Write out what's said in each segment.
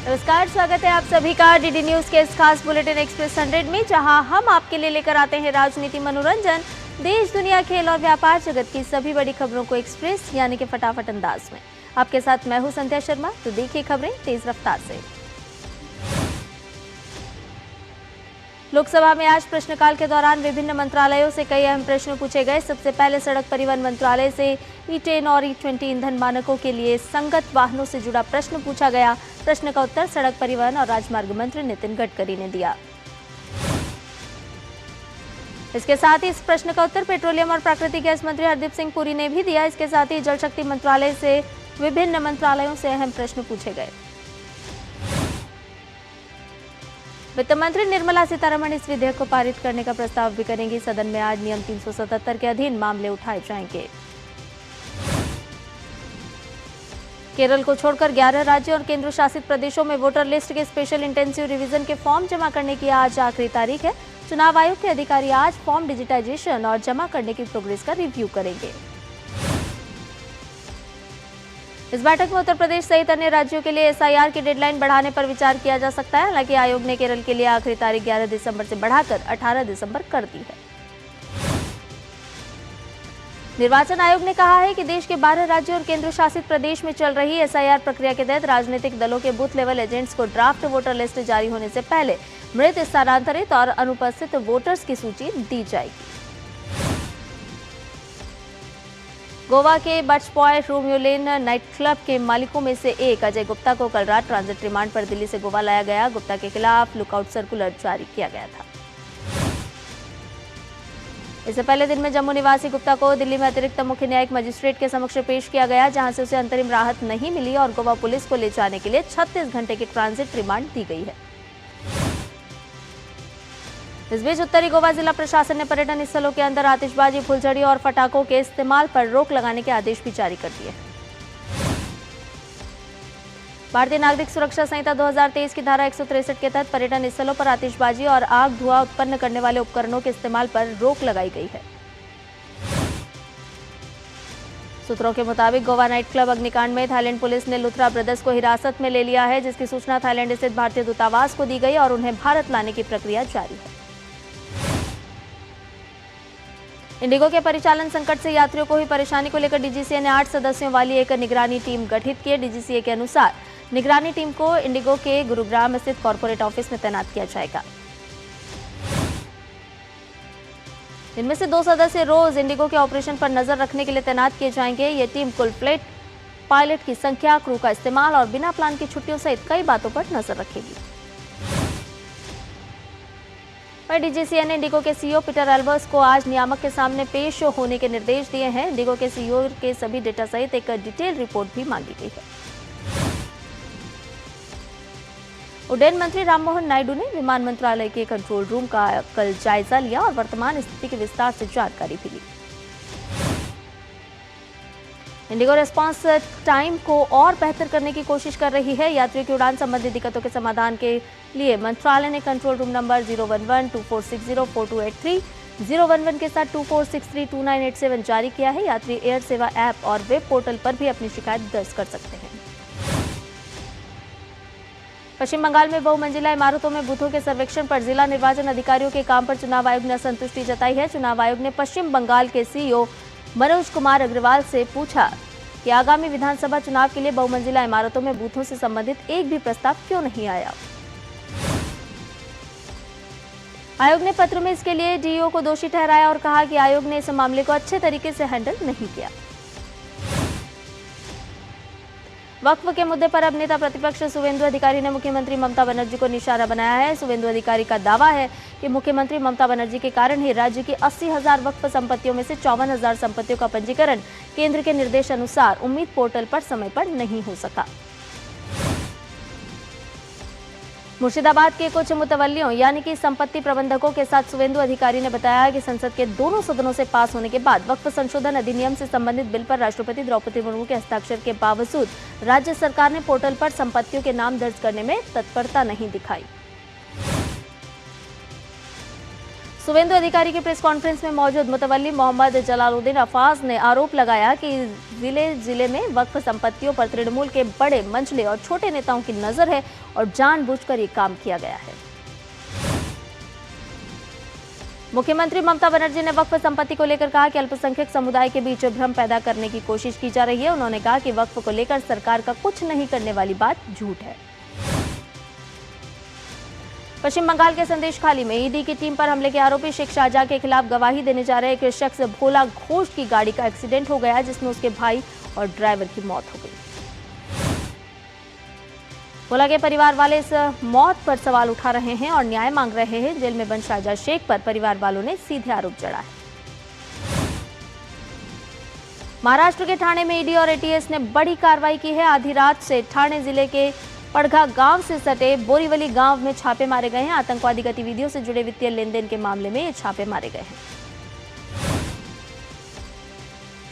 नमस्कार, स्वागत है आप सभी का डीडी न्यूज के इस खास बुलेटिन एक्सप्रेस 100 में, जहां हम आपके लिए लेकर आते हैं राजनीति, मनोरंजन, देश दुनिया, खेल और व्यापार जगत की सभी बड़ी खबरों को एक्सप्रेस यानी कि फटाफट अंदाज में। आपके साथ मैं हूं संध्या शर्मा। तो देखिए खबरें तेज रफ्तार से। लोकसभा में आज प्रश्नकाल के दौरान विभिन्न मंत्रालयों से कई अहम प्रश्न पूछे गए। सबसे पहले सड़क परिवहन मंत्रालय से E10 और E20 ईंधन मानकों के लिए संगत वाहनों से जुड़ा प्रश्न पूछा गया। प्रश्न का उत्तर सड़क परिवहन और राजमार्ग मंत्री नितिन गडकरी ने दिया। इसके साथ ही इस प्रश्न का उत्तर पेट्रोलियम और प्राकृतिक गैस मंत्री हरदीप सिंह पुरी ने भी दिया। इसके साथ ही जल शक्ति मंत्रालय से विभिन्न मंत्रालयों से अहम प्रश्न पूछे गए। वित्त मंत्री निर्मला सीतारमण इस विधेयक को पारित करने का प्रस्ताव भी करेंगी। सदन में आज नियम 377 के अधीन मामले उठाए जाएंगे। केरल को छोड़कर 11 राज्यों और केंद्र शासित प्रदेशों में वोटर लिस्ट के स्पेशल इंटेंसिव रिवीजन के फॉर्म जमा करने की आज आखिरी तारीख है। चुनाव आयोग के अधिकारी आज फॉर्म डिजिटाइजेशन और जमा करने की प्रोग्रेस का रिव्यू करेंगे। इस बैठक में उत्तर प्रदेश सहित अन्य राज्यों के लिए SIR की डेडलाइन बढ़ाने पर विचार किया जा सकता है। हालांकि आयोग ने केरल के लिए आखिरी तारीख 11 दिसंबर से बढ़ाकर 18 दिसंबर कर दी है। निर्वाचन आयोग ने कहा है कि देश के 12 राज्यों और केंद्र शासित प्रदेश में चल रही SIR प्रक्रिया के तहत राजनीतिक दलों के बूथ लेवल एजेंट्स को ड्राफ्ट वोटर लिस्ट जारी होने से पहले मृत, स्थानांतरित और अनुपस्थित वोटर्स की सूची दी जाएगी। गोवा के birch point Romeo Lane night club के मालिकों में से एक अजय गुप्ता को कल रात ट्रांजिट रिमांड पर दिल्ली से गोवा लाया गया। गुप्ता के खिलाफ लुकआउट सर्कुलर जारी किया गया था। इससे पहले दिन में जम्मू निवासी गुप्ता को दिल्ली में अतिरिक्त मुख्य न्यायिक मजिस्ट्रेट के समक्ष पेश किया गया, जहां से उसे अंतरिम राहत नहीं मिली और गोवा पुलिस को ले जाने के लिए 36 घंटे की ट्रांजिट रिमांड दी गई है। इस बीच उत्तरी गोवा जिला प्रशासन ने पर्यटन स्थलों के अंदर आतिशबाजी, फुलझड़ी और पटाखों के इस्तेमाल पर रोक लगाने के आदेश भी जारी कर दिए हैं। भारतीय नागरिक सुरक्षा संहिता 2023 की धारा 163 के तहत पर्यटन स्थलों पर आतिशबाजी और आग धुआं उत्पन्न करने वाले उपकरणों के इस्तेमाल पर रोक लगाई गई है। सूत्रों के मुताबिक गोवा नाइट क्लब अग्निकांड में थाईलैंड पुलिस ने लुथरा ब्रदर्स को हिरासत में ले लिया है, जिसकी सूचना थाईलैंड स्थित भारतीय दूतावास को दी गई और उन्हें भारत लाने की प्रक्रिया जारी है। इंडिगो के परिचालन संकट से यात्रियों को हुई परेशानी को लेकर DGCA ने 8 सदस्यों वाली एक निगरानी टीम गठित की है। DGCA के अनुसार निगरानी टीम को इंडिगो के गुरुग्राम स्थित कॉर्पोरेट ऑफिस में तैनात किया जाएगा। इनमें से 2 सदस्य रोज इंडिगो के ऑपरेशन पर नजर रखने के लिए तैनात किए जाएंगे। ये टीम कुल फ्लाइट, पायलट की संख्या, क्रू का इस्तेमाल और बिना प्लान की छुट्टियों सहित कई बातों पर नजर रखेगी। वहीं DGCA ने इंडिगो के CEO पीटर एल्बर्स को आज नियामक के सामने पेश होने के निर्देश दिए हैं। इंडिगो के CEO के सभी डेटा सहित एक डिटेल रिपोर्ट भी मांगी गई है। उड्डयन मंत्री राममोहन नायडू ने विमान मंत्रालय के कंट्रोल रूम का कल जायजा लिया और वर्तमान स्थिति की विस्तार से जानकारी भी ली। इंडिगो रेस्पॉन्स टाइम को और बेहतर करने की कोशिश कर रही है। यात्रियों की उड़ान संबंधी दिक्कतों के समाधान के लिए मंत्रालय ने कंट्रोल रूम नंबर 011-2460-4283, 011 के साथ 2463-2987 जारी किया है। यात्री एयर सेवा ऐप और वेब पोर्टल पर भी अपनी शिकायत दर्ज कर सकते हैं। पश्चिम बंगाल में बहुमंजिला इमारतों में बूथों के सर्वेक्षण पर जिला निर्वाचन अधिकारियों के काम पर चुनाव आयोग ने असंतुष्टि जताई है। चुनाव आयोग ने पश्चिम बंगाल के CEO मनोज कुमार अग्रवाल से पूछा कि आगामी विधानसभा चुनाव के लिए बहुमंजिला इमारतों में बूथों से संबंधित एक भी प्रस्ताव क्यों नहीं आया। आयोग ने पत्र में इसके लिए DEO को दोषी ठहराया और कहा कि आयोग ने इस मामले को अच्छे तरीके से हैंडल नहीं किया। वक्फ के मुद्दे पर अब नेता प्रतिपक्ष शुवेंदु अधिकारी ने मुख्यमंत्री ममता बनर्जी को निशाना बनाया है। शुवेंदु अधिकारी का दावा है कि मुख्यमंत्री ममता बनर्जी के कारण ही राज्य की 80,000 वक्फ संपत्तियों में से 54,000 संपत्तियों का पंजीकरण केंद्र के निर्देश अनुसार उम्मीद पोर्टल पर समय पर नहीं हो सका। मुर्शिदाबाद के कुछ मुतवल्लियों यानी कि संपत्ति प्रबंधकों के साथ शुवेंदु अधिकारी ने बताया कि संसद के दोनों सदनों से पास होने के बाद वक्फ संशोधन अधिनियम से संबंधित बिल पर राष्ट्रपति द्रौपदी मुर्मू के हस्ताक्षर के बावजूद राज्य सरकार ने पोर्टल पर संपत्तियों के नाम दर्ज करने में तत्परता नहीं दिखाई। सुवेंदु अधिकारी की प्रेस कॉन्फ्रेंस में मौजूद मुतवल्ली मोहम्मद जलालुद्दीन अफाज ने आरोप लगाया कि जिले में वक्फ संपत्तियों पर तृणमूल के बड़े, मंझले और छोटे नेताओं की नजर है और जानबूझकर ये काम किया गया है। मुख्यमंत्री ममता बनर्जी ने वक्फ संपत्ति को लेकर कहा कि अल्पसंख्यक समुदाय के बीच भ्रम पैदा करने की कोशिश की जा रही है। उन्होंने कहा कि वक्फ को लेकर सरकार का कुछ नहीं करने वाली बात झूठ है। पश्चिम बंगाल के संदेश खाली में ईडी की टीम पर हमले के आरोपी शेख शाहजहां के खिलाफ गवाही देने जा रहे एक शख्स भोला घोष की गाड़ी का एक्सीडेंट हो गया, जिसमें उसके भाई और ड्राइवर की मौत हो गई। भोला के परिवार वाले इस मौत पर सवाल उठा रहे हैं और न्याय मांग रहे हैं। जेल में बंद शाहजहां शेख पर परिवार वालों ने सीधे आरोप जड़ा है। महाराष्ट्र के ठाणे में ईडी और एटीएस ने बड़ी कार्रवाई की है। आधी रात से ठाणे जिले के पड़घा गांव से सटे बोरीवली गांव में छापे मारे गए हैं। आतंकवादी गतिविधियों से जुड़े वित्तीय लेन देन के मामले में ये छापे मारे गए हैं।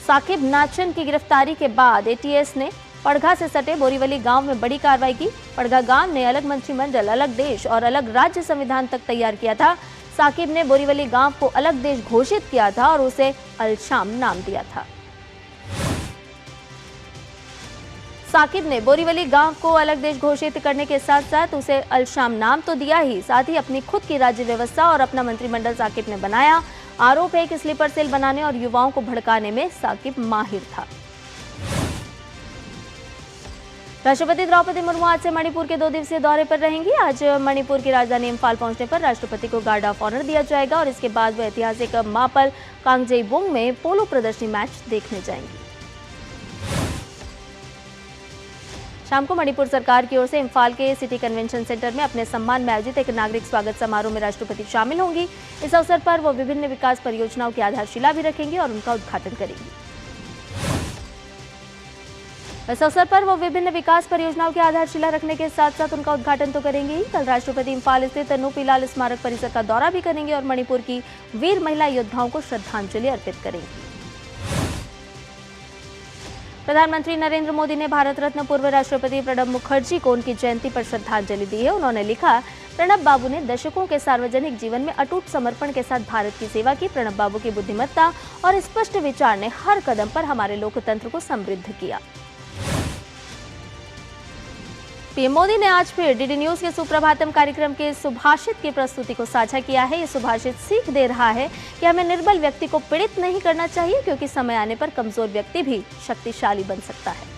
साकिब नाचन की गिरफ्तारी के बाद एटीएस ने पड़घा से सटे बोरीवली गांव में बड़ी कार्रवाई की। पड़घा गांव ने अलग मंत्रिमंडल, अलग देश और अलग राज्य संविधान तक तैयार किया था। साकिब ने बोरीवली गांव को अलग देश घोषित किया था और उसे अलशाम नाम दिया था। साकिब ने बोरीवली गांव को अलग देश घोषित करने के साथ साथ उसे अलशाम नाम तो दिया ही, साथ ही अपनी खुद की राज्य व्यवस्था और अपना मंत्रिमंडल साकिब ने बनाया। आरोप है कि स्लीपर सेल बनाने और युवाओं को भड़काने में साकिब माहिर था। राष्ट्रपति द्रौपदी मुर्मू आज से मणिपुर के 2 दिवसीय दौरे पर रहेंगी। आज मणिपुर की राजधानी इम्फाल पहुंचने पर राष्ट्रपति को गार्ड ऑफ ऑनर दिया जाएगा और इसके बाद वे ऐतिहासिक मापल कांगजेबुंग में पोलो प्रदर्शनी मैच देखने जाएंगी। शाम को मणिपुर सरकार की ओर से इम्फाल के सिटी कन्वेंशन सेंटर में अपने सम्मान में आयोजित एक नागरिक स्वागत समारोह में राष्ट्रपति शामिल होंगी। इस अवसर पर वो विभिन्न विकास परियोजनाओं की आधारशिला भी रखेंगी और उनका उद्घाटन करेंगी। इस अवसर पर वो विभिन्न विकास परियोजनाओं की आधारशिला रखने के साथ साथ उनका उद्घाटन तो करेंगे ही। कल राष्ट्रपति इम्फाल स्थित नूपीलाल स्मारक परिसर का दौरा भी करेंगे और मणिपुर की वीर महिला योद्धाओं को श्रद्धांजलि अर्पित करेंगी। प्रधानमंत्री नरेंद्र मोदी ने भारत रत्न पूर्व राष्ट्रपति प्रणब मुखर्जी को उनकी जयंती पर श्रद्धांजलि दी है। उन्होंने लिखा, प्रणब बाबू ने दशकों के सार्वजनिक जीवन में अटूट समर्पण के साथ भारत की सेवा की। प्रणब बाबू की बुद्धिमत्ता और स्पष्ट विचार ने हर कदम पर हमारे लोकतंत्र को समृद्ध किया। पीएम मोदी ने आज फिर डीडी न्यूज के सुप्रभातम कार्यक्रम के सुभाषित की प्रस्तुति को साझा किया है। ये सुभाषित सीख दे रहा है कि हमें निर्बल व्यक्ति को पीड़ित नहीं करना चाहिए, क्योंकि समय आने पर कमजोर व्यक्ति भी शक्तिशाली बन सकता है।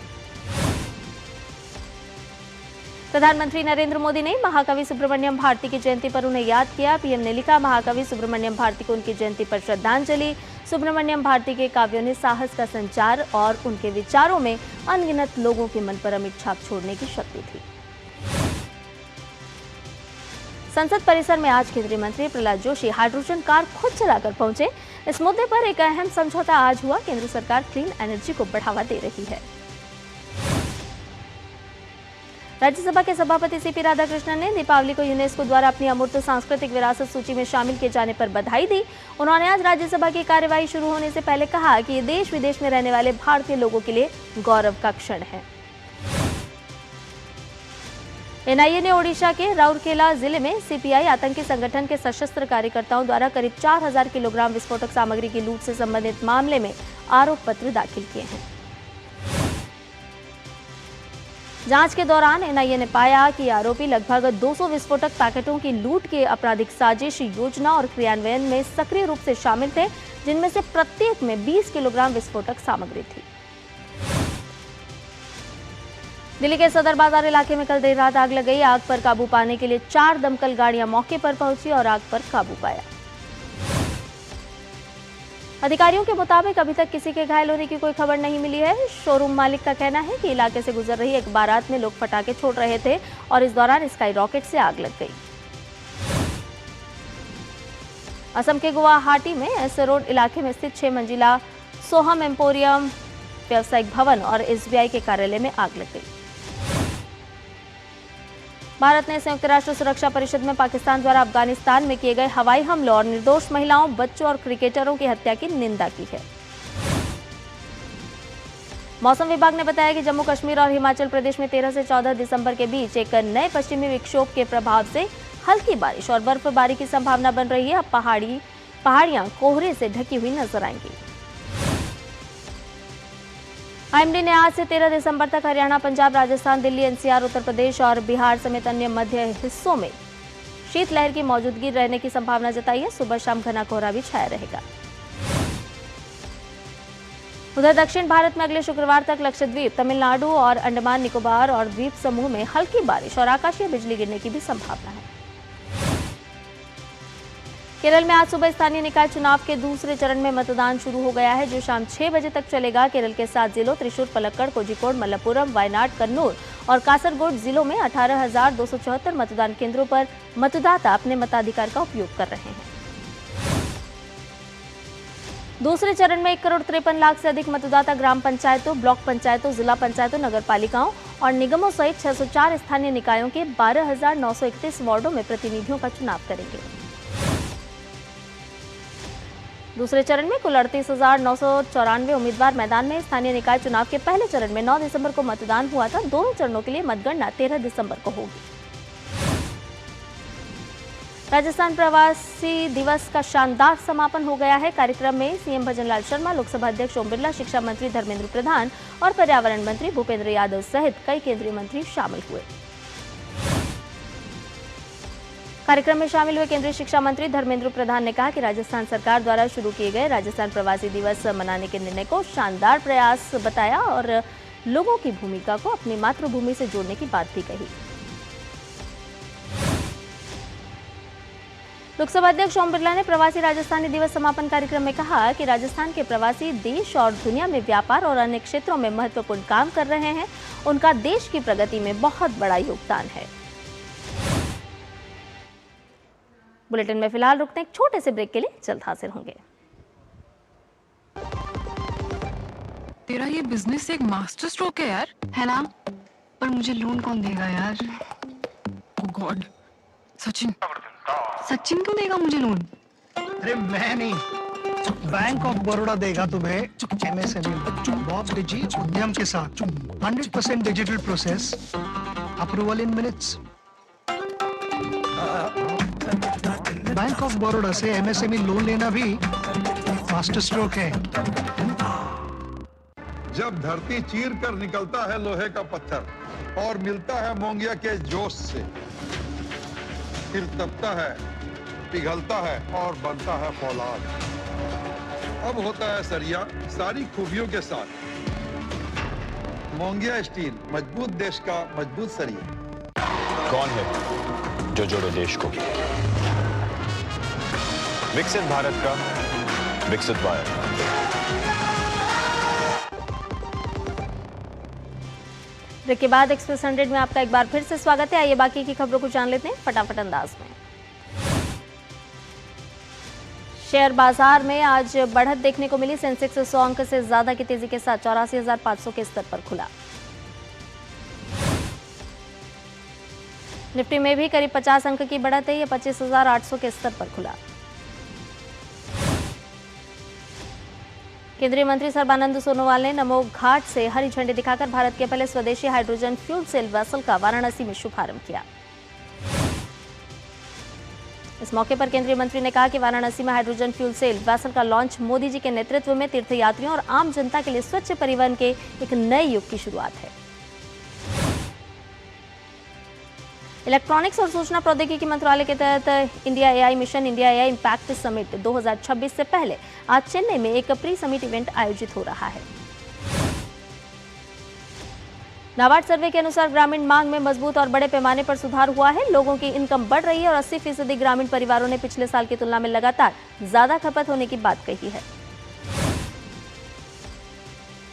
प्रधानमंत्री नरेंद्र मोदी ने महाकवि सुब्रमण्यम भारती की जयंती पर उन्हें याद किया। पीएम ने लिखा, महाकवि सुब्रमण्यम भारती को उनकी जयंती पर श्रद्धांजलि। सुब्रमण्यम भारती के काव्यों ने साहस का संचार और उनके विचारों में अनगिनत लोगों के मन पर अमिट छाप छोड़ने की शक्ति थी। संसद परिसर में आज केंद्रीय मंत्री प्रहलाद जोशी हाइड्रोजन कार खुद चलाकर पहुंचे। इस मुद्दे पर एक अहम समझौता आज हुआ। केंद्र सरकार क्लीन एनर्जी को बढ़ावा दे रही है। राज्यसभा के सभापति सीपी राधाकृष्णन ने दीपावली को यूनेस्को द्वारा अपनी अमूर्त सांस्कृतिक विरासत सूची में शामिल किए जाने पर बधाई दी। उन्होंने आज राज्यसभा की कार्यवाही शुरू होने से पहले कहा कि ये देश विदेश में रहने वाले भारतीय लोगों के लिए गौरव का क्षण है। एनआईए ने ओडिशा के राउरकेला जिले में सीपीआई आतंकी संगठन के सशस्त्र कार्यकर्ताओं द्वारा करीब 4000 किलोग्राम विस्फोटक सामग्री की लूट से संबंधित मामले में आरोप पत्र दाखिल किए हैं। जांच के दौरान एनआईए ने पाया कि आरोपी लगभग 200 विस्फोटक पैकेटों की लूट के आपराधिक साजिश, योजना और क्रियान्वयन में सक्रिय रूप से शामिल थे, जिनमें से प्रत्येक में 20 किलोग्राम विस्फोटक सामग्री थी। दिल्ली के सदर बाजार इलाके में कल देर रात आग लग गई। आग पर काबू पाने के लिए 4 दमकल गाड़ियां मौके पर पहुंची और आग पर काबू पाया। अधिकारियों के मुताबिक अभी तक किसी के घायल होने की कोई खबर नहीं मिली है। शोरूम मालिक का कहना है कि इलाके से गुजर रही एक बारात में लोग पटाखे छोड़ रहे थे और इस दौरान स्काई रॉकेट से आग लग गई। असम के गुवाहाटी में एस रोड इलाके में स्थित 6 मंजिला सोहम एम्पोरियम व्यावसायिक भवन और एसबीआई के कार्यालय में आग लग गई। भारत ने संयुक्त राष्ट्र सुरक्षा परिषद में पाकिस्तान द्वारा अफगानिस्तान में किए गए हवाई हमलों और निर्दोष महिलाओं, बच्चों और क्रिकेटरों की हत्या की निंदा की है। मौसम विभाग ने बताया कि जम्मू कश्मीर और हिमाचल प्रदेश में 13 से 14 दिसंबर के बीच एक नए पश्चिमी विक्षोभ के प्रभाव से हल्की बारिश और बर्फबारी की संभावना बन रही है। अब पहाड़ियां कोहरे से ढकी हुई नजर आएंगी। आईएमडी ने आज से 13 दिसंबर तक हरियाणा, पंजाब, राजस्थान, दिल्ली, एनसीआर, उत्तर प्रदेश और बिहार समेत अन्य मध्य हिस्सों में शीतलहर की मौजूदगी रहने की संभावना जताई है। सुबह शाम घना कोहरा भी छाया रहेगा। उधर दक्षिण भारत में अगले शुक्रवार तक लक्षद्वीप, तमिलनाडु और अंडमान निकोबार और द्वीप समूह में हल्की बारिश और आकाशीय बिजली गिरने की भी संभावना है। केरल में आज सुबह स्थानीय निकाय चुनाव के दूसरे चरण में मतदान शुरू हो गया है, जो शाम 6 बजे तक चलेगा। केरल के 7 जिलों त्रिशूर, पलक्कड़, कोझिकोड, मलप्पुरम, वायनाड, कन्नूर और कासरगोड जिलों में 18,274 मतदान केंद्रों पर मतदाता अपने मताधिकार का उपयोग कर रहे हैं। दूसरे चरण में 1,53,00,000 से अधिक मतदाता ग्राम पंचायतों, ब्लॉक पंचायतों, जिला पंचायतों, नगर पालिकाओं और निगमों सहित 604 स्थानीय निकायों के 12,931 वार्डों में प्रतिनिधियों का चुनाव करेंगे। दूसरे चरण में कुल 38,994 उम्मीदवार मैदान में। स्थानीय निकाय चुनाव के पहले चरण में 9 दिसंबर को मतदान हुआ था। दोनों चरणों के लिए मतगणना 13 दिसंबर को होगी। राजस्थान प्रवासी दिवस का शानदार समापन हो गया है। कार्यक्रम में सीएम भजनलाल शर्मा, लोकसभा अध्यक्ष ओम बिरला, शिक्षा मंत्री धर्मेंद्र प्रधान और पर्यावरण मंत्री भूपेंद्र यादव सहित कई केंद्रीय मंत्री शामिल हुए। कार्यक्रम में शामिल हुए केंद्रीय शिक्षा मंत्री धर्मेंद्र प्रधान ने कहा कि राजस्थान सरकार द्वारा शुरू किए गए राजस्थान प्रवासी दिवस मनाने के निर्णय को शानदार प्रयास बताया और लोगों की भूमिका को अपनी मातृभूमि से जोड़ने की बात भी कही। लोकसभा अध्यक्ष ओम बिरला ने प्रवासी राजस्थानी दिवस समापन कार्यक्रम में कहा कि राजस्थान के प्रवासी देश और दुनिया में व्यापार और अन्य क्षेत्रों में महत्वपूर्ण काम कर रहे हैं। उनका देश की प्रगति में बहुत बड़ा योगदान है। बुलेटिन में फिलहाल रुकते हैं एक छोटे से ब्रेक के लिए, जल्द हाजिर होंगे। तेरा ये बिजनेस एक मास्टर स्ट्रोक है यार, है ना? पर मुझे लोन कौन देगा यार? ओह गॉड, सचिन क्यों देगा मुझे लोन? अरे मैं नहीं, बैंक ऑफ बड़ौदा देगा तुम्हें एमएसएमई बॉब डिजी उद्यम के साथ 100% digital process, approval in minutes. Bank of Baroda से एमएसएमई लोन लेना भी मास्टर स्ट्रोक है। जब धरती चीर कर निकलता है लोहे का पत्थर और मिलता है मोंगिया के जोश से, फिर तपता है, पिघलता है और बनता है फौलाद। अब होता है सरिया सारी खूबियों के साथ। मोंगिया स्टील, मजबूत देश का मजबूत सरिया। कौन है जो जोड़े देश को? विकसित भारत का विकसित भारत। ब्रेक के बाद एक्सप्रेस 100 में आपका एक बार फिर से स्वागत है। आइए बाकी की खबरों को जान लेते हैं फटाफट अंदाज में। शेयर बाजार में आज बढ़त देखने को मिली। सेंसेक्स 100 अंक से ज्यादा की तेजी के साथ 84,500 के स्तर पर खुला। निफ्टी में भी करीब 50 अंक की बढ़त है। यह 25,800 के स्तर पर खुला। केंद्रीय मंत्री सर्बानंद सोनोवाल ने नमो घाट से हरी झंडी दिखाकर भारत के पहले स्वदेशी हाइड्रोजन फ्यूल सेल वेसल का वाराणसी में शुभारंभ किया। इस मौके पर केंद्रीय मंत्री ने कहा कि वाराणसी में हाइड्रोजन फ्यूल सेल वेसल का लॉन्च मोदी जी के नेतृत्व में तीर्थयात्रियों और आम जनता के लिए स्वच्छ परिवहन के एक नए युग की शुरुआत है। इलेक्ट्रॉनिक्स और सूचना प्रौद्योगिकी मंत्रालय के तहत India AI mission, India AI impact summit 2026 से पहले आज चेन्नई में एक प्री समिट इवेंट आयोजित हो रहा है। नाबार्ड सर्वे के अनुसार ग्रामीण मांग में मजबूत और बड़े पैमाने पर सुधार हुआ है। लोगों की इनकम बढ़ रही है और 80% ग्रामीण परिवारों ने पिछले साल की तुलना में लगातार ज्यादा खपत होने की बात कही है।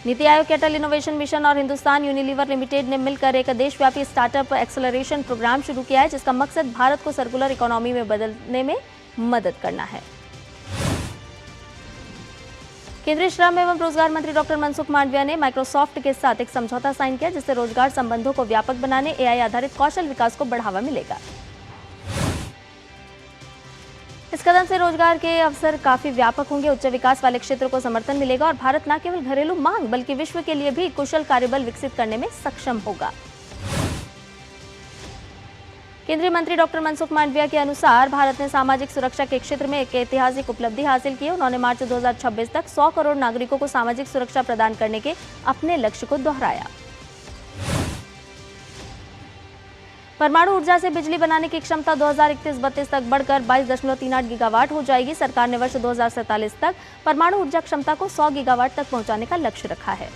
NITI Aayog, kettle innovation mission और हिंदुस्तान यूनिलीवर लिमिटेड ने मिलकर एक देशव्यापी स्टार्टअप एक्सेलरेशन प्रोग्राम शुरू किया है, जिसका मकसद भारत को सर्कुलर इकोनॉमी में बदलने में मदद करना है। केंद्रीय श्रम एवं रोजगार मंत्री डॉक्टर मनसुख मांडविया ने माइक्रोसॉफ्ट के साथ एक समझौता साइन किया, जिससे रोजगार संबंधों को व्यापक बनाने, एआई आधारित कौशल विकास को बढ़ावा मिलेगा। इस कदम से रोजगार के अवसर काफी व्यापक होंगे, उच्च विकास वाले क्षेत्रों को समर्थन मिलेगा और भारत न केवल घरेलू मांग बल्कि विश्व के लिए भी कुशल कार्यबल विकसित करने में सक्षम होगा। केंद्रीय मंत्री डॉक्टर मनसुख मांडविया के अनुसार भारत ने सामाजिक सुरक्षा के क्षेत्र में एक ऐतिहासिक उपलब्धि हासिल की है। उन्होंने मार्च 2026 तक 100 करोड़ नागरिकों को सामाजिक सुरक्षा प्रदान करने के अपने लक्ष्य को दोहराया। परमाणु ऊर्जा से बिजली बनाने की क्षमता 2031-32 तक बढ़कर 22.38 गीगावाट हो जाएगी। सरकार ने वर्ष 2047 तक परमाणु ऊर्जा क्षमता को 100 गीगावाट तक पहुंचाने का लक्ष्य रखा है।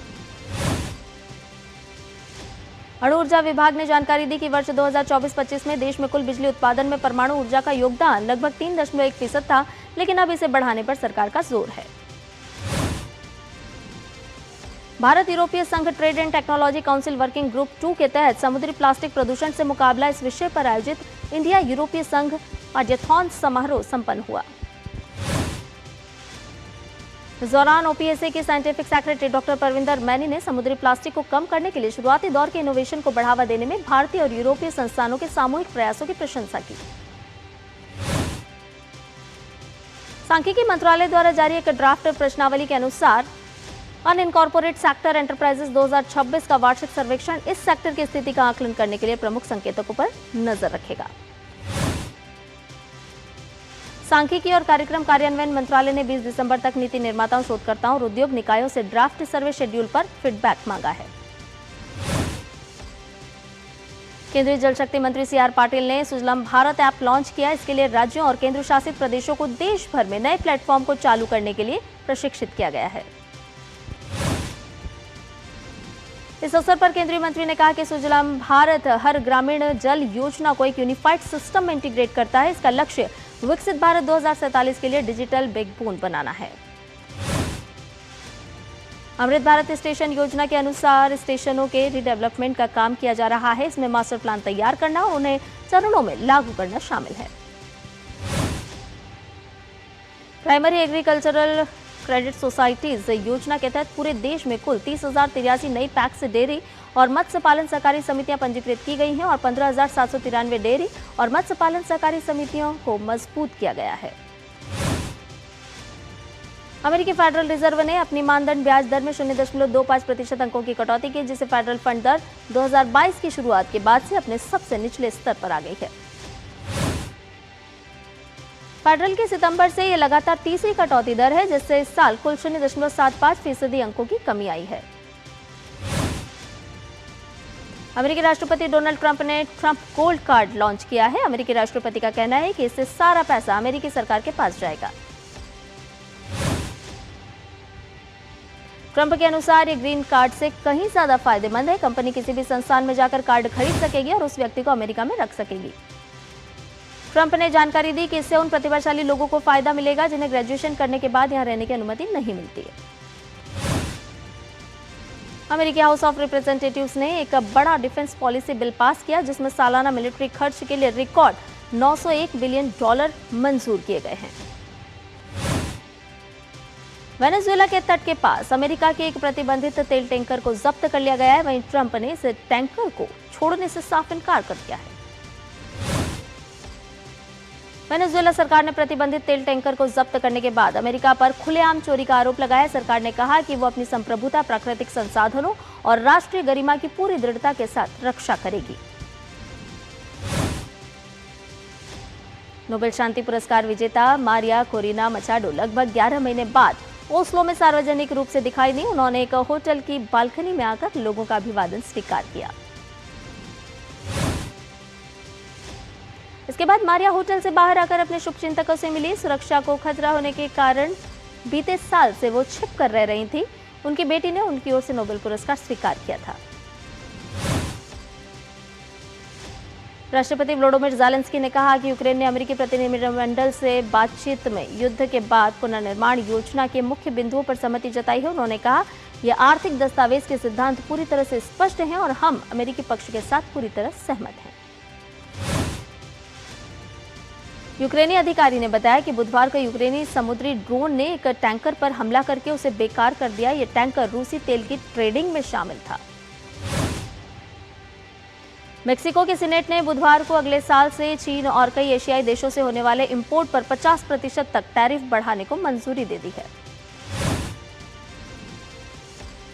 अणु ऊर्जा विभाग ने जानकारी दी कि वर्ष 2024-25 में देश में कुल बिजली उत्पादन में परमाणु ऊर्जा का योगदान लगभग 3.1% था, लेकिन अब इसे बढ़ाने पर सरकार का जोर है। भारत यूरोपीय संघ trade and technology council working group 2 के तहत समुद्री प्लास्टिक प्रदूषण से मुकाबला इस विषय पर आयोजित इंडिया यूरोपीय संघ पाड्याथॉन समारोह संपन्न हुआ। इस दौरान ओपीएसए के scientific secretary doctor Parvinder many ने समुद्री प्लास्टिक को कम करने के लिए शुरुआती दौर के इनोवेशन को बढ़ावा देने में भारतीय और यूरोपीय संस्थानों के सामूहिक प्रयासों की प्रशंसा की। सांख्यिकी मंत्रालय द्वारा जारी एक ड्राफ्ट प्रश्नावली के अनुसार अनइनकॉर्पोरेट सेक्टर एंटरप्राइजेस 2026 का वार्षिक सर्वेक्षण इस सेक्टर की स्थिति का आकलन करने के लिए प्रमुख संकेतकों पर नजर रखेगा। सांख्यिकी और कार्यक्रम कार्यान्वयन मंत्रालय ने 20 दिसंबर तक नीति निर्माताओं, शोधकर्ताओं और उद्योग निकायों से ड्राफ्ट सर्वे शेड्यूल पर फीडबैक मांगा है। केंद्रीय जल शक्ति मंत्री सीआर पाटिल ने सुजलाम भारत ऐप लॉन्च किया। इसके लिए राज्यों और केंद्र शासित प्रदेशों को देश भर में नए प्लेटफॉर्म को चालू करने के लिए प्रशिक्षित किया गया है। इस अवसर पर केंद्रीय मंत्री ने कहा कि सुजलाम भारत हर ग्रामीण जल योजना को एक यूनिफाइड सिस्टम में इंटीग्रेट करता है। इसका लक्ष्य विकसित भारत 2047 के लिए डिजिटल बैकबोन बनाना है। अमृत भारत स्टेशन योजना के अनुसार स्टेशनों के रिडेवलपमेंट का काम किया जा रहा है। इसमें मास्टर प्लान तैयार करना और उन्हें चरणों में लागू करना शामिल है। प्राइमरी एग्रीकल्चरल क्रेडिट सोसाइटीज योजना के तहत पूरे देश में कुल 30,083 नई पैक्स डेयरी और मत्स्य पालन सहकारी समितियां पंजीकृत की गई हैं और 15,793 डेयरी और मत्स्य पालन सहकारी समितियों को मजबूत किया गया है। अमेरिकी फेडरल रिजर्व ने अपनी मानदंड ब्याज दर में 0.25% अंकों की कटौती की, जिससे फेडरल फंड दर 2022 की शुरुआत के बाद से अपने सबसे निचले स्तर पर आ गई है। फेडरल की सितंबर से यह लगातार तीसरी कटौती दर है, जिससे इस साल कुल 0.75% अंकों की कमी आई है। अमेरिकी राष्ट्रपति डोनाल्ड ट्रंप ने ट्रंप गोल्ड कार्ड लॉन्च किया है। अमेरिकी राष्ट्रपति का कहना है कि इससे सारा पैसा अमेरिकी सरकार के पास जाएगा। ट्रंप के अनुसार ये ग्रीन कार्ड से कहीं ज्यादा फायदेमंद है। कंपनी किसी भी संस्थान में जाकर कार्ड खरीद सकेगी और उस व्यक्ति को अमेरिका में रख सकेगी। ट्रंप ने जानकारी दी कि इससे उन प्रतिभाशाली लोगों को फायदा मिलेगा जिन्हें ग्रेजुएशन करने के बाद यहां रहने की अनुमति नहीं मिलती है। अमेरिकी हाउस ऑफ रिप्रेजेंटेटिव्स ने एक बड़ा डिफेंस पॉलिसी बिल पास किया, जिसमें सालाना मिलिट्री खर्च के लिए रिकॉर्ड $901 बिलियन मंजूर किए गए हैं। वेनेजुएला के तट के पास अमेरिका के एक प्रतिबंधित तेल टैंकर को जब्त कर लिया गया है। वहीं ट्रंप ने इस टैंकर को छोड़ने से साफ इनकार कर दिया है। वेनेजुएला सरकार ने प्रतिबंधित तेल टैंकर को जब्त करने के बाद अमेरिका पर खुलेआम चोरी का आरोप लगाया। सरकार ने कहा कि वो अपनी संप्रभुता, प्राकृतिक संसाधनों और राष्ट्रीय गरिमा की पूरी दृढ़ता के साथ रक्षा करेगी। नोबेल शांति पुरस्कार विजेता मारिया कोरिना मचाडो लगभग 11 महीने बाद ओस्लो में सार्वजनिक रूप से दिखाई दी। उन्होंने एक होटल की बालकनी में आकर लोगों का अभिवादन स्वीकार किया। इसके बाद मारिया होटल से बाहर आकर अपने शुभचिंतकों से मिली। सुरक्षा को खतरा होने के कारण बीते साल से वो छिप कर रह रही थी। उनकी बेटी ने उनकी ओर से नोबेल पुरस्कार स्वीकार किया था। राष्ट्रपति व्लादिमीर ज़ेलेंस्की ने कहा कि यूक्रेन ने अमेरिकी प्रतिनिधिमंडल से बातचीत में युद्ध के बाद पुनर्निर्माण योजना के मुख्य बिंदुओं पर सहमति जताई है। उन्होंने कहा, यह आर्थिक दस्तावेज के सिद्धांत पूरी तरह से स्पष्ट हैं और हम अमेरिकी पक्ष के साथ पूरी तरह सहमत हैं। यूक्रेनी अधिकारी ने बताया कि बुधवार को यूक्रेनी समुद्री ड्रोन ने एक टैंकर पर हमला करके उसे बेकार कर दिया। यह टैंकर रूसी तेल की ट्रेडिंग में शामिल था। मेक्सिको के सीनेट ने बुधवार को अगले साल से चीन और कई एशियाई देशों से होने वाले इंपोर्ट पर 50% तक टैरिफ बढ़ाने को मंजूरी दे दी है।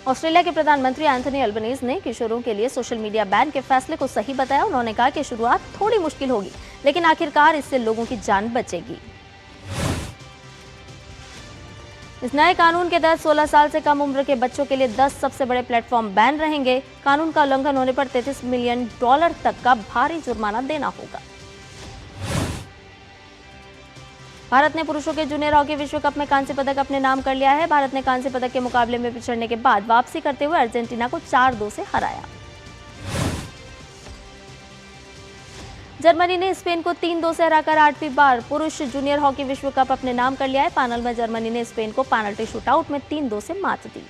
ऑस्ट्रेलिया के प्रधानमंत्री एंथनी अल्बनीज ने किशोरों के लिए सोशल मीडिया बैन के फैसले को सही बताया। उन्होंने कहा कि शुरुआत थोड़ी मुश्किल होगी, लेकिन आखिरकार इससे लोगों की जान बचेगी। इस नए कानून के तहत 16 साल से कम उम्र के बच्चों के लिए 10 सबसे बड़े प्लेटफॉर्म बैन रहेंगे। कानून का उल्लंघन होने पर $33 मिलियन तक का भारी जुर्माना देना होगा। भारत ने पुरुषों के जूनियर हॉकी विश्व कप में कांस्य पदक अपने नाम कर लिया है। भारत ने कांस्य पदक के मुकाबले में पिछड़ने के बाद वापसी करते हुए अर्जेंटीना को 4-2 से हराया। जर्मनी ने स्पेन को 3-2 से हराकर 8वीं बार पुरुष जूनियर हॉकी विश्व कप अपने नाम कर लिया है। फाइनल में जर्मनी ने स्पेन को पेनल्टी शूटआउट में 3-2 से मात दी।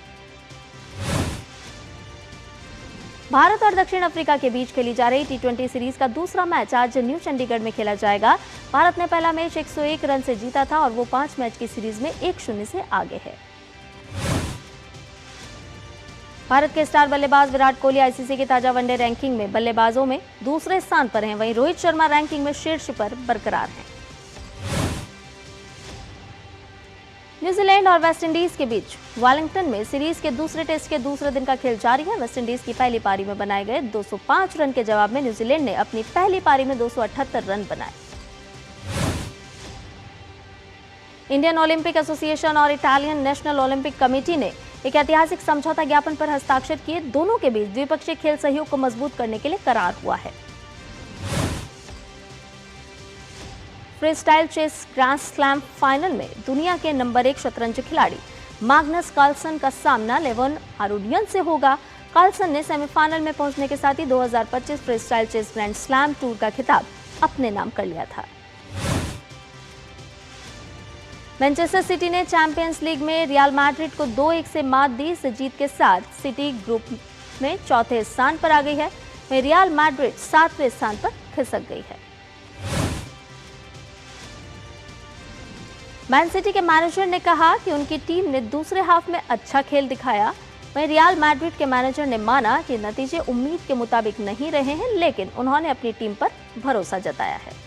भारत और दक्षिण अफ्रीका के बीच खेली जा रही T20 सीरीज का दूसरा मैच आज न्यू चंडीगढ़ में खेला जाएगा। भारत ने पहला मैच 101 रन से जीता था और वो 5 मैच की सीरीज में 1-0 से आगे है। भारत के स्टार बल्लेबाज विराट कोहली आईसीसी की ताजा वनडे रैंकिंग में बल्लेबाजों में दूसरे स्थान पर हैं। वहीं रोहित शर्मा रैंकिंग में शीर्ष पर बरकरार हैं। न्यूजीलैंड और वेस्टइंडीज के बीच वेलिंगटन में सीरीज के दूसरे टेस्ट के दूसरे दिन का खेल जारी है। वेस्टइंडीज की पहली पारी में बनाए गए 205 रन के जवाब में न्यूजीलैंड ने अपनी पहली पारी में 278 रन बनाए। इंडियन ओलंपिक एसोसिएशन और इटालियन नेशनल ओलंपिक कमेटी ने एक ऐतिहासिक समझौता ज्ञापन पर हस्ताक्षर किए। दोनों के बीच द्विपक्षीय खेल सहयोग को मजबूत करने के लिए करार हुआ है। Freestyle chess grand slam final में दुनिया के नंबर 1 शतरंज खिलाड़ी मैग्नस कार्लसन का सामना लेवन आरुनियन से होगा। कार्लसन ने सेमीफाइनल में पहुंचने के साथ ही 2025 freestyle chess grand slam tour का खिताब अपने नाम कर लिया था। मैनचेस्टर सिटी ने चैंपियंस लीग में रियल मैड्रिड को 2-1 से मात दी। इस जीत के साथ सिटी ग्रुप में चौथे स्थान पर आ गई है। वहीं रियल मैड्रिड 7वें स्थान पर खिसक गई है। मैन सिटी के मैनेजर ने कहा कि उनकी टीम ने दूसरे हाफ में अच्छा खेल दिखाया। वहीं रियल मैड्रिड के मैनेजर ने माना कि नतीजे उम्मीद के मुताबिक नहीं रहे हैं, लेकिन उन्होंने अपनी टीम पर भरोसा जताया है।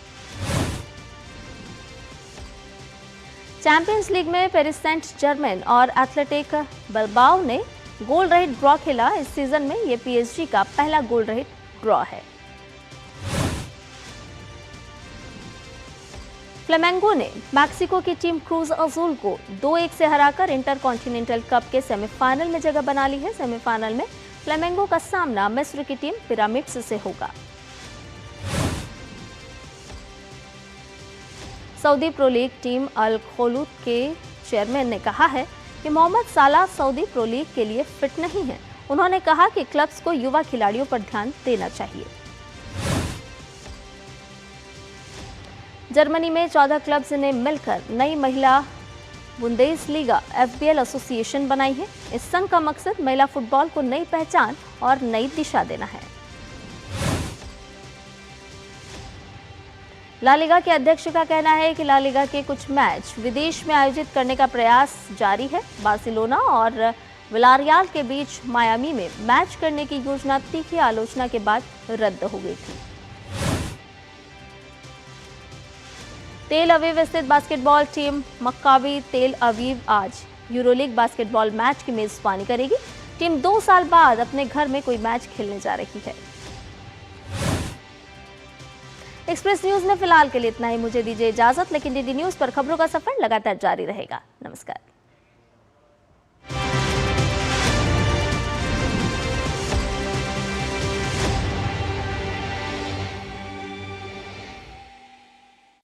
चैंपियंस लीग में पेरिस सेंट जर्मेन और एथलेटिक बिलबाओ ने गोल रहित ड्रॉ खेला। इस सीजन में ये पीएसजी का पहला गोल रहित ड्रॉ है। फ्लेमेंगो ने मैक्सिको की टीम क्रूज अजूल को 2-1 से हराकर इंटरकॉन्टिनेंटल कप के सेमीफाइनल में जगह बना ली है। सेमीफाइनल में फ्लेमेंगो का सामना मिस्र की टीम पिरामिड्स से होगा। सऊदी प्रो लीग टीम अल खौलूद के चेयरमैन ने कहा है कि मोहम्मद साला सऊदी प्रो लीग के लिए फिट नहीं है। उन्होंने कहा कि क्लब्स को युवा खिलाड़ियों पर ध्यान देना चाहिए। जर्मनी में 14 क्लब्स ने मिलकर नई महिला बुंदेसलीगा FBL एसोसिएशन बनाई है। इस संघ का मकसद महिला फुटबॉल को नई पहचान और नई दिशा देना है। ला लीगा के अध्यक्ष का कहना है कि ला लीगा के कुछ मैच विदेश में आयोजित करने का प्रयास जारी है। बार्सिलोना और विलारियाल के बीच मायामी में मैच करने की योजना तीखी आलोचना के बाद रद्द हो गई थी। तेल अवीव स्थित बास्केटबॉल टीम मक्काबी तेल अवीव आज यूरोलीग बास्केटबॉल मैच की मेजबानी करेगी। टीम 2 साल बाद अपने घर में कोई मैच खेलने जा रही है। एक्सप्रेस न्यूज में फिलहाल के लिए इतना ही। मुझे दीजिए इजाजत, लेकिन डीडी न्यूज पर खबरों का सफर लगातार जारी रहेगा। नमस्कार।